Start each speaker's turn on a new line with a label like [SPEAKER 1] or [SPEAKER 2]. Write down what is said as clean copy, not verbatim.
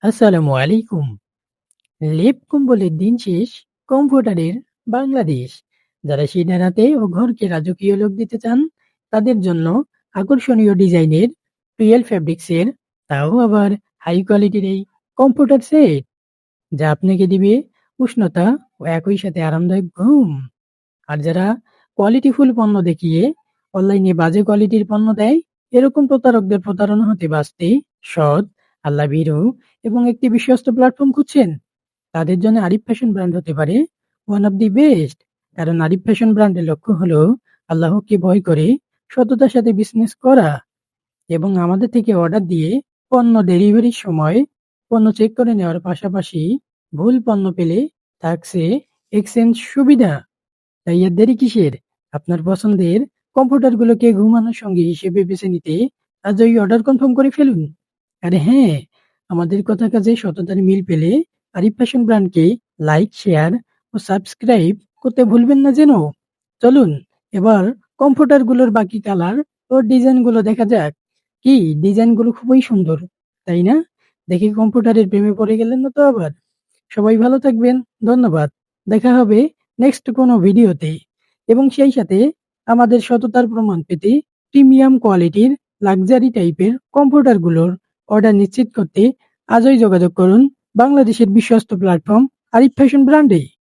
[SPEAKER 1] আসসালামু আলাইকুম। লেপ কম্বলের দিন শেষ, কমফোর্টারের বাংলাদেশ। যারা শীতের রাতে ও ঘরকে রাজকীয় লোক দিতে চান, তাদের জন্য আকর্ষণীয় ডিজাইনের টুয়েল ফ্যাব্রিক্সের, তাও আবার হাই কোয়ালিটির এই কমফোর্টার সেট, যা আপনাকে দিবে উষ্ণতা ও একই সাথে আরামদায়ক ঘুম। আর যারা কোয়ালিটিফুল পণ্য দেখিয়ে অনলাইনে বাজে কোয়ালিটির পণ্য দেয়, এরকম প্রতারকদের প্রতারণা হতে বাঁচতে সৎ, আল্লাহ ভীরু এবং একটি বিশ্বস্ত প্ল্যাটফর্ম খুঁজছেন, তাদের জন্য আরিফ ফ্যাশন ব্র্যান্ড হতে পারে ওয়ান অফ দি বেস্ট। কারণ আরিফ ফ্যাশন ব্র্যান্ডের লক্ষ্য হলো আল্লাহকে ভয় করে সততার সাথে বিজনেস করা, এবং আমাদের থেকে অর্ডার দিয়ে পণ্য ডেলিভারির সময় পণ্য চেক করে নেওয়ার পাশাপাশি ভুল পণ্য পেলে থাকছে এক্সচেঞ্জ সুবিধা। তাই আর দেরি কিসের? আপনার পছন্দের কম্পিউটারগুলোকে ঘুমানোর সঙ্গী হিসেবে বেছে নিতে আজই অর্ডার কনফার্ম করে ফেলুন। আর হ্যাঁ, আমাদের কথা কাজে সততার মিল পেলে আরিফ ফ্যাশন ব্র্যান্ডকে লাইক, শেয়ার ও সাবস্ক্রাইব করতে ভুলবেন না যেন। চলুন এবার কম্পিউটারগুলোর বাকি কালার ও ডিজাইনগুলো দেখা যাক। কি ডিজাইনগুলো খুবই সুন্দর, তাই না? দেখে কম্পিউটারের প্রেমে পড়ে গেলেন না তো আবার? সবাই ভালো থাকবেন। ধন্যবাদ। দেখা হবে নেক্সট কোনো ভিডিওতে। এবং সেই সাথে আমাদের সততার প্রমাণ পেতে প্রিমিয়াম কোয়ালিটির লাক্সারি টাইপের কম্পিউটারগুলোর অর্ডার নিশ্চিত করতে আজই যোগাযোগ করুন বাংলাদেশের বিশ্বস্ত প্ল্যাটফর্ম আরিফ ফ্যাশন ব্র্যান্ডে।